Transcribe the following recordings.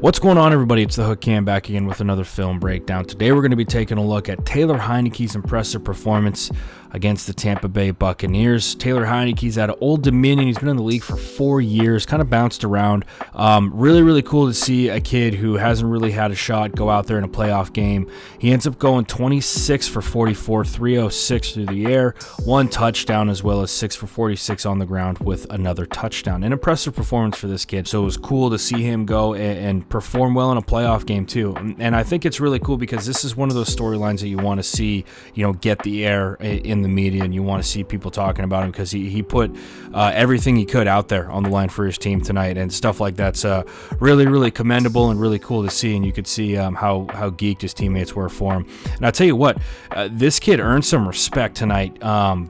What's going on, everybody? It's the Hook Cam back again with another film breakdown. Today we're going to be taking a look at Taylor Heinicke's impressive performance against the Tampa Bay Buccaneers. Taylor Heinicke's out of Old Dominion. He's been in the league for 4 years, kind of bounced around. Really cool to see a kid who hasn't really had a shot go out there in a playoff game. He ends up going 26 for 44, 306 through the air, one touchdown, as well as 6 for 46 on the ground with another touchdown. An impressive performance for this kid. So it was cool to see him go and perform well in a playoff game too. And I think it's really cool because this is one of those storylines that you want to see, get the air in the media, and you want to see people talking about him because he put everything he could out there on the line for his team tonight, and stuff like that's really commendable and really cool to see. And you could see how geeked his teammates were for him. And I'll tell you what, this kid earned some respect tonight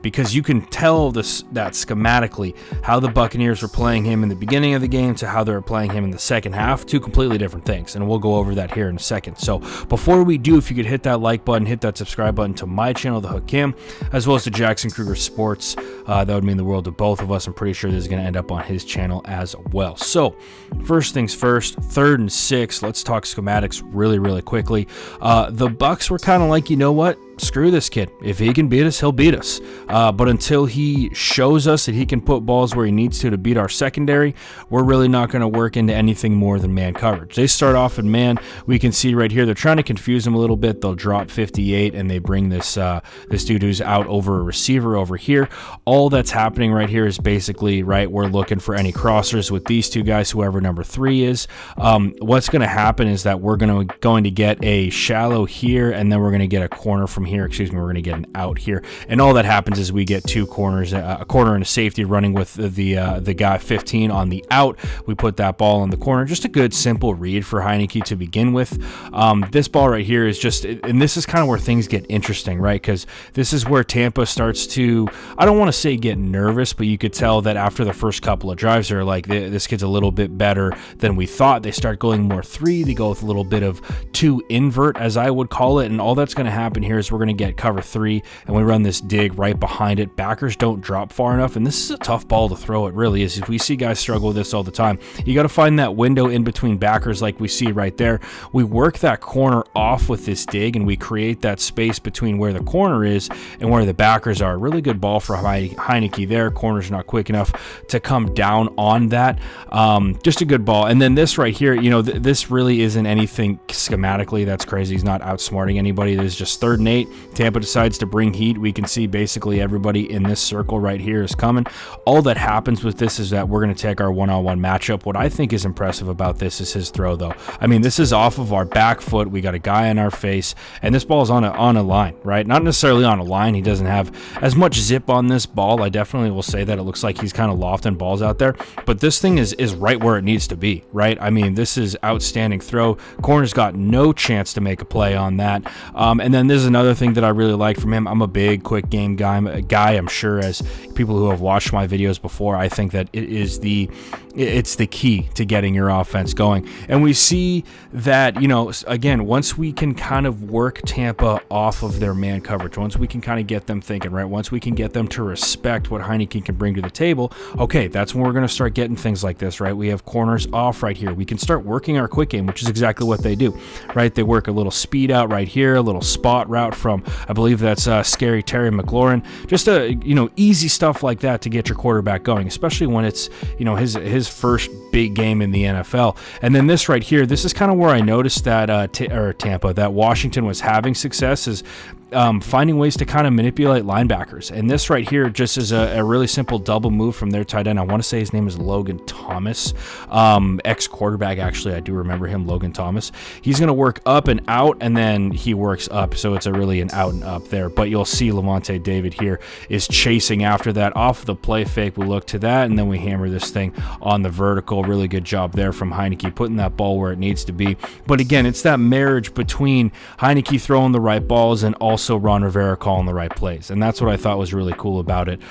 because you can tell that schematically how the Buccaneers were playing him in the beginning of the game to how they were playing him in the second half. Two completely different things, and we'll go over that here in a second. So before we do, if you could hit that like button, hit that subscribe button to my channel, The Hook Cam, as well as to Jackson Kruger Sports, that would mean the world to both of us. I'm pretty sure this is going to end up on his channel as well. So first things first, 3rd and 6. Let's talk schematics really quickly. The Bucs were kind of like, you know what? Screw this kid. If he can beat us, he'll beat us. But until he shows us that he can put balls where he needs to beat our secondary, we're really not going to work into anything more than man coverage. They start off in man. We can see right here they're trying to confuse him a little bit. They'll drop 58 and they bring this dude who's out over a receiver over here. All that's happening right here is basically, right, we're looking for any crossers with these two guys, whoever number 3 is. What's going to happen is that we're going to get a shallow here, and then we're going to get a corner from here. We're going to get an out here, and all that happens is we get two corners, a corner and a safety running with the guy 15 on the out. We put that ball in the corner. Just a good simple read for Heinicke to begin with. This ball right here is just, and this is kind of where things get interesting, right? Because this is where Tampa starts to, I don't want to say get nervous, but you could tell that after the first couple of drives, they're like, this kid's a little bit better than we thought. They start going more 3. They go with a little bit of 2 invert, as I would call it, and all that's going to happen here is we're going to get cover 3, and we run this dig right behind it. Backers don't drop far enough, and this is a tough ball to throw. It really is. We see guys struggle with this all the time. You got to find that window in between backers like we see right there. We work that corner off with this dig, and we create that space between where the corner is and where the backers are. Really good ball for Heinicke there. Corner's not quick enough to come down on that. Just a good ball. And then this right here, this really isn't anything schematically that's crazy. He's not outsmarting anybody. This is just 3rd and 8. Tampa decides to bring heat. We can see basically everybody in this circle right here is coming. All that happens with this is that we're going to take our one-on-one matchup. What I think is impressive about this is his throw, though. I mean, this is off of our back foot. We got a guy in our face, and this ball is on a line, right? Not necessarily on a line. He doesn't have as much zip on this ball. I definitely will say that it looks like he's kind of lofting balls out there, but this thing is right where it needs to be, right? I mean, this is outstanding throw. Corner's got no chance to make a play on that. And then there's another thing that I really like from him. I'm a big quick game guy. I'm sure, as people who have watched my videos before, I think that it's the key to getting your offense going. And we see that, again, once we can kind of work Tampa off of their man coverage, once we can kind of get them thinking, right, once we can get them to respect what Heinicke can bring to the table, okay, that's when we're going to start getting things like this, right? We have corners off right here. We can start working our quick game, which is exactly what they do, right? They work a little speed out right here, a little spot route from, I believe that's Scary Terry McLaurin. Just easy stuff like that to get your quarterback going, especially when it's his first big game in the NFL. And then this right here, this is kind of where I noticed that Tampa, that Washington was having success, is finding ways to kind of manipulate linebackers. And this right here just is a really simple double move from their tight end. I want to say his name is Logan Thomas, ex-quarterback, actually. I do remember him, Logan Thomas. He's going to work up and out, and then he works up, so it's really an out and up there. But you'll see Lavonte David here is chasing after that. Off the play fake, we look to that, and then we hammer this thing on the vertical. Really good job there from Heinicke, putting that ball where it needs to be. But again, it's that marriage between Heinicke throwing the right balls and also also Ron Rivera calling the right plays. And that's what I thought was really cool about it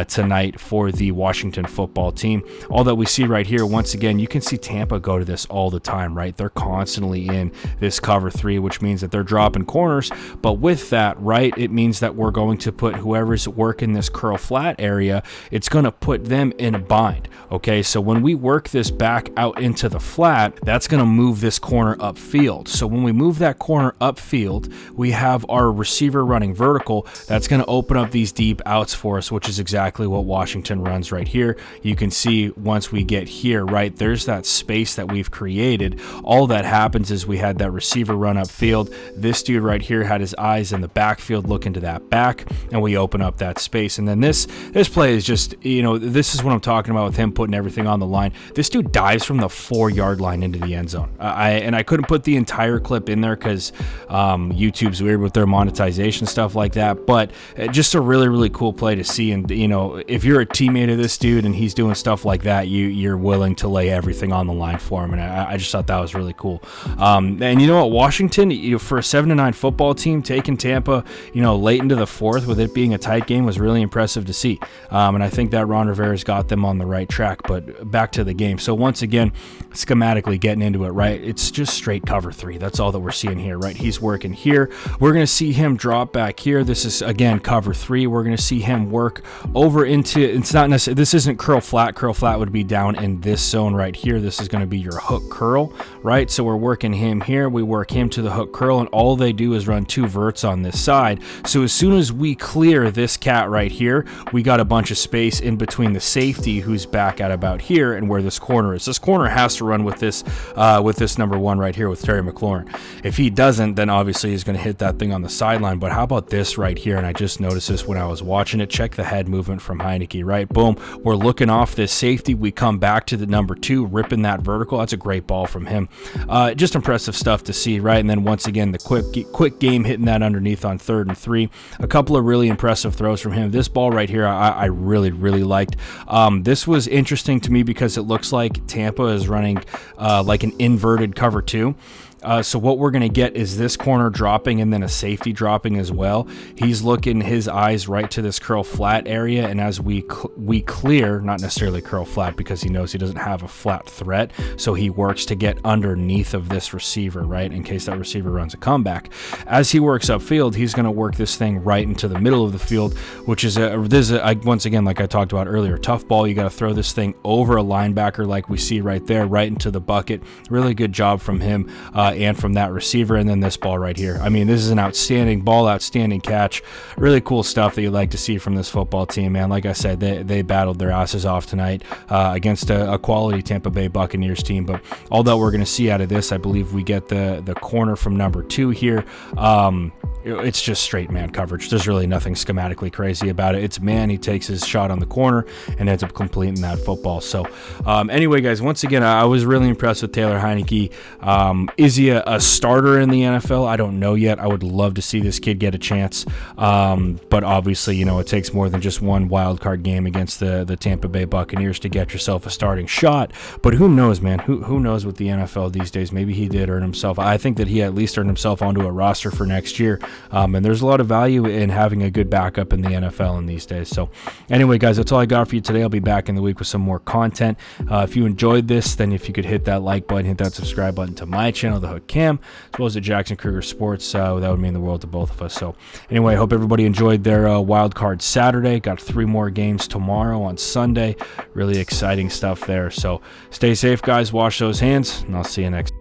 tonight for the Washington football team. All that we see right here, once again, you can see Tampa go to this all the time, right? They're constantly in this cover 3, which means that they're dropping corners. But with that, right, it means that we're going to put whoever's working this curl flat area, it's going to put them in a bind. Okay, so when we work this back out into the flat, that's going to move this corner upfield. So when we move that corner upfield, we have our receiver running vertical. That's going to open up these deep outs for us, which is exactly what Washington runs right here. You can see once we get here, right, there's that space that we've created. All that happens is we had that receiver run upfield. This dude right here had his eyes in the backfield looking to that back, and we open up that space. And then this play is just, you know, this is what I'm talking about with him putting everything on the line. This dude dives from the 4-yard line into the end zone. I couldn't put the entire clip in there because YouTube's weird with their monetization stuff like that, but just a really, really cool play to see. And, you know, if you're a teammate of this dude and he's doing stuff like that, you're willing to lay everything on the line for him. And I just thought that was really cool. And you know what, Washington, you know, for a 7-9 football team, taking Tampa, you know, late into the 4th with it being a tight game was really impressive to see. And I think that Ron Rivera's got them on the right track. But back to the game. So once again, schematically getting into it, right? It's just straight cover 3. That's all that we're seeing here, right? He's working here. We're going to see him drop back here. This is, again, cover 3. We're going to see him work over into, it's not necessarily, this isn't curl flat. Curl flat would be down in this zone right here. This is going to be your hook curl, right? So we're working him here. We work him to the hook curl, and all they do is run 2 verts on this side. So as soon as we clear this cat right here, we got a bunch of space in between the safety who's back at about here and where this corner is. This corner has to run with this number 1 right here with Terry McLaurin. If he doesn't, then obviously he's going to hit that thing on the sideline. But how about this right here? And I just noticed this when I was watching it. Check the head movement from Heinicke, right? Boom. We're looking off this safety. We come back to the number 2, ripping that vertical. That's a great ball from him. Just impressive stuff to see, right? And then once again, the quick game hitting that underneath on 3rd and 3. A couple of really impressive throws from him. This ball right here, I really, really liked. This was interesting to me because it looks like Tampa is running like an inverted cover 2. So what we're going to get is this corner dropping and then a safety dropping as well. He's looking his eyes right to this curl flat area, and as we clear, not necessarily curl flat because he knows he doesn't have a flat threat, so he works to get underneath of this receiver, right, in case that receiver runs a comeback. As he works upfield, he's going to work this thing right into the middle of the field, which is once again, like I talked about earlier, tough ball. You got to throw this thing over a linebacker like we see right there, right into the bucket. Really good job from him and from that receiver. And then this ball right here. I mean, this is an outstanding ball, outstanding catch. Really cool stuff that you like to see from this football team, man. Like I said, they battled their asses off tonight against a quality Tampa Bay Buccaneers team. But all that we're going to see out of this, I believe we get the corner from number 2 here. It's just straight man coverage. There's really nothing schematically crazy about it. It's man, he takes his shot on the corner and ends up completing that football. So anyway, guys, once again, I was really impressed with Taylor Heinicke. Is he a starter in the NFL? I don't know yet. I would love to see this kid get a chance. But obviously, you know, it takes more than just one wild card game against the Tampa Bay Buccaneers to get yourself a starting shot. But who knows, man? Who knows with the NFL these days? Maybe he did earn himself. I think that he at least earned himself onto a roster for next year. And there's a lot of value in having a good backup in the NFL in these days. So anyway, guys, that's all I got for you today. I'll be back in the week with some more content. If you enjoyed this, then if you could hit that like button, hit that subscribe button to my channel, The Hook Cam, as well as the Jackson Kruger Sports, that would mean the world to both of us. So anyway, I hope everybody enjoyed their wild card Saturday. Got 3 more games tomorrow on Sunday. Really exciting stuff there. So stay safe, guys. Wash those hands, and I'll see you next time.